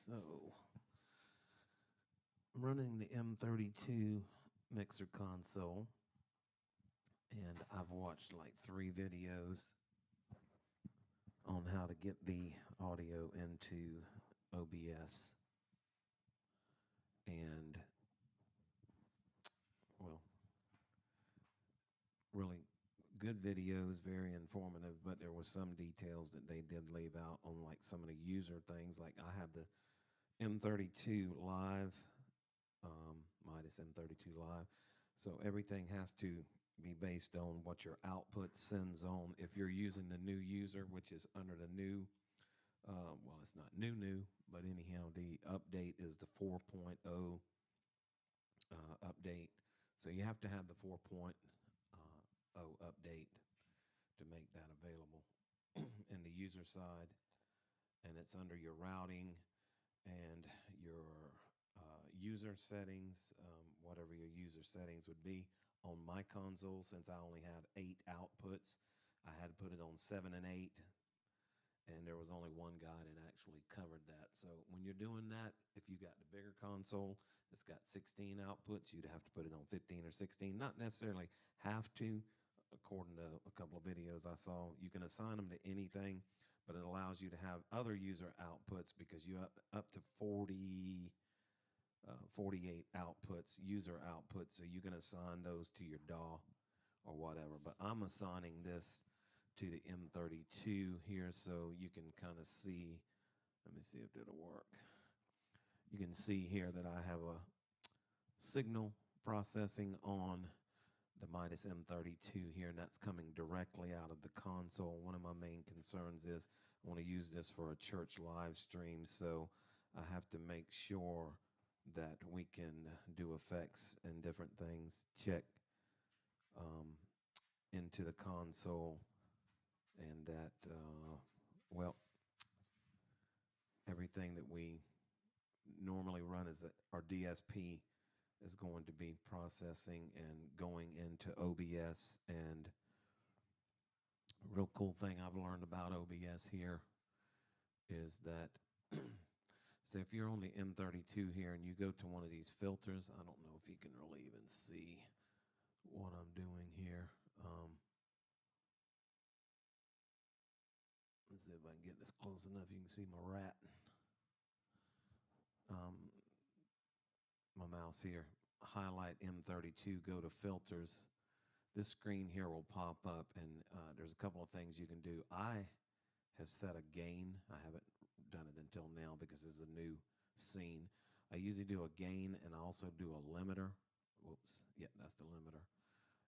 So, I'm running the M32 mixer console, and I've watched like 3 videos on how to get the audio into OBS. And, well, really good videos, very informative, but there were some details that they did leave out on like some of the user things. Like I have the M32 Live, Midas M32 Live. So everything has to be based on what your output sends on. If you're using the new user, which is under the new, well, it's not new, but anyhow, the update is the 4.0 update. So you have to have the 4.0 update to make that available in the user side. And it's under your routing and your user settings, whatever your user settings would be. On my console, since I only have 8 outputs, I had to put it on 7 and 8, and there was only one guy that actually covered that. So when you're doing that, if you got the bigger console that's got 16 outputs, you'd have to put it on 15 or 16. Not necessarily have to, according to a couple of videos I saw. You can assign them to anything, but it allows you to have other user outputs because you up to 48 outputs, user outputs, so you can assign those to your DAW or whatever. But I'm assigning this to the M32 here so you can kind of see. Let me see if it'll work. You can see here that I have a signal processing on the Midas M32 here, and that's coming directly out of the console. One of my main concerns is I want to use this for a church live stream, so I have to make sure that we can do effects and different things, check into the console, and that, well, everything that we normally run is that our DSP is going to be processing and going into OBS. And real cool thing I've learned about OBS here is that so if you're on the M32 here and you go to one of these filters, I don't know if you can really even see what I'm doing here. Let's see if I can get this close enough. You can see my rat. My mouse here. Highlight M32, go to filters. This screen here will pop up, and there's a couple of things you can do. I have set a gain. I haven't done it until now because it's a new scene. I usually do a gain, and I also do a limiter. Whoops, yeah, that's the limiter.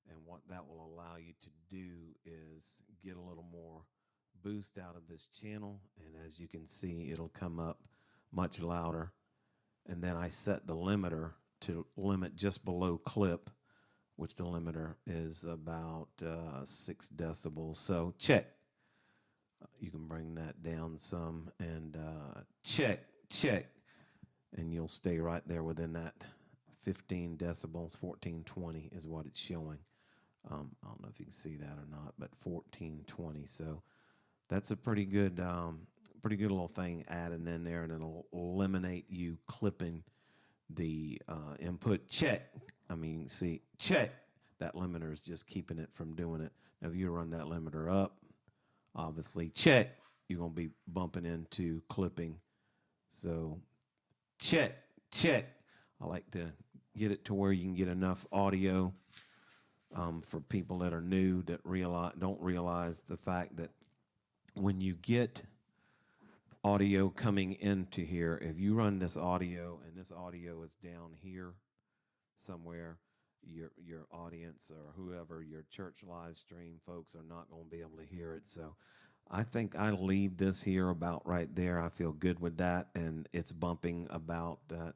And what that will allow you to do is get a little more boost out of this channel, and as you can see, it'll come up much louder. And then I set the limiter to limit just below clip, which the limiter is about 6 decibels. So check. You can bring that down some, and check. And you'll stay right there within that 15 decibels. 1420 is what it's showing. I don't know if you can see that or not, but 1420. So that's a pretty good little thing added in there, and it'll eliminate you clipping the input. Check. I mean, see, check. That limiter is just keeping it from doing it. Now, if you run that limiter up, obviously, check, you're going to be bumping into clipping. So, check. I like to get it to where you can get enough audio for people that are new that don't realize the fact that when you get audio coming into here, if you run this audio and this audio is down here somewhere, your audience or whoever, your church live stream folks, are not going to be able to hear it. So I think I leave this here about right there. I feel good with that, and it's bumping about the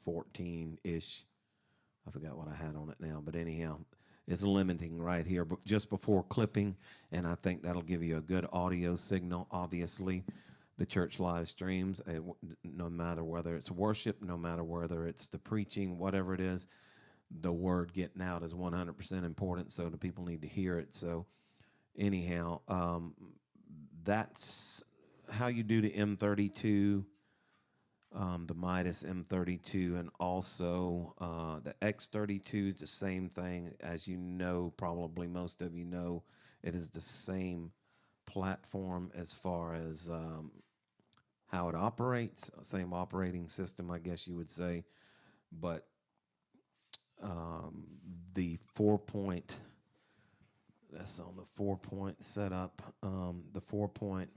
14-ish. I forgot what I had on it now, but anyhow, it's limiting right here just before clipping, and I think that'll give you a good audio signal. Obviously, the church live streams, no matter whether it's worship, no matter whether it's the preaching, whatever it is, the word getting out is 100% important, so the people need to hear it. So anyhow, that's how you do the M32. the Midas M32, and also the X32 is the same thing. As you know, probably most of you know, it is the same platform as far as how it operates, same operating system, I guess you would say. But um, the 4-point, that's on the 4-point setup. The 4-point,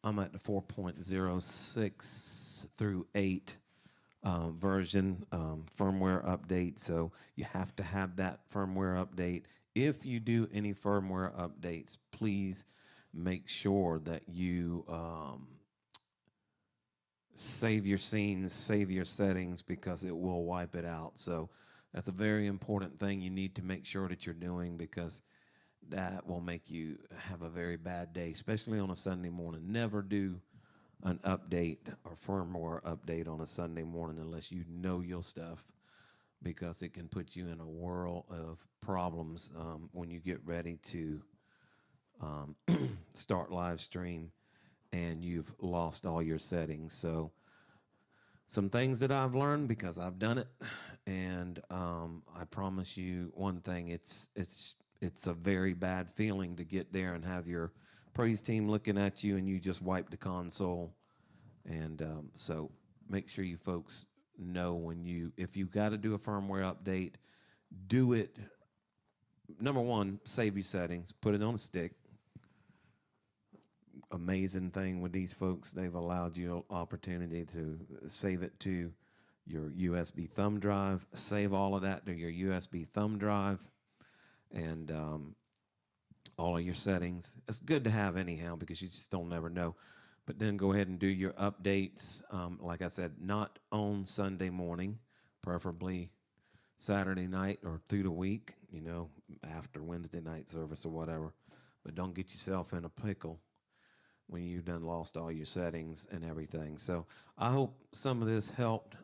I'm at the 4.06 through 8 version firmware update. So you have to have that firmware update. If you do any firmware updates, please make sure that you save your scenes, save your settings, because it will wipe it out. So that's a very important thing you need to make sure that you're doing, because that will make you have a very bad day, especially on a Sunday morning. Never do an update or firmware update on a Sunday morning unless you know your stuff, because it can put you in a whirl of problems when you get ready to start live stream and you've lost all your settings. So some things that I've learned, because I've done it, and I promise you one thing: it's a very bad feeling to get there and have your praise team looking at you and you just wipe the console. And so make sure you folks know, if you got to do a firmware update, do it. Number one, save your settings, put it on a stick. Amazing thing with these folks, they've allowed you an opportunity to save it to your USB thumb drive. Save all of that to your USB thumb drive, and all of your settings. It's good to have anyhow, because you just don't never know. But then go ahead and do your updates. Like I said, not on Sunday morning, preferably Saturday night or through the week, after Wednesday night service or whatever. But don't get yourself in a pickle when you've done lost all your settings and everything. So I hope some of this helped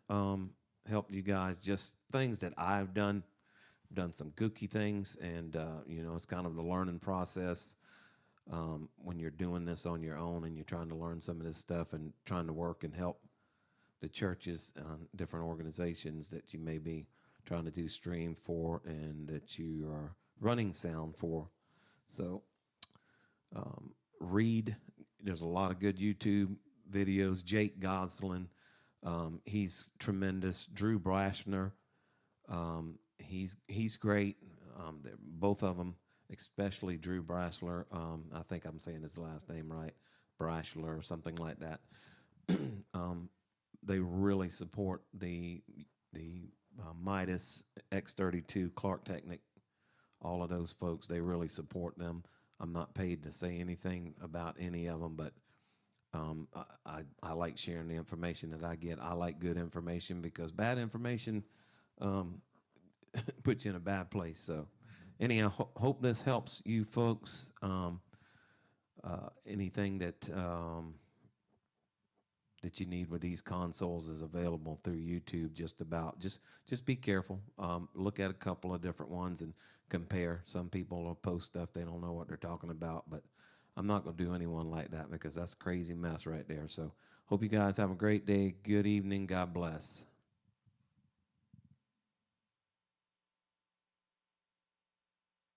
you guys. Just things that I've done some kooky things, and it's kind of the learning process when you're doing this on your own and you're trying to learn some of this stuff and trying to work and help the churches, different organizations that you may be trying to do stream for and that you are running sound for. So read. There's a lot of good YouTube videos. Jake Goslin, he's tremendous. Drew Brashner, he's great. Both of them, especially Drew Brashler. I think I'm saying his last name right, Brashler or something like that. They really support the Midas X32 Clark Technic. All of those folks, they really support them. I'm not paid to say anything about any of them, but I like sharing the information that I get. I like good information, because bad information puts you in a bad place. So anyhow, hope this helps you folks. Anything that you need with these consoles is available through YouTube. Just be careful. Look at a couple of different ones and compare. Some people will post stuff they don't know what they're talking about, but I'm not going to do anyone like that, because that's a crazy mess right there. So hope you guys have a great day. Good evening. God bless.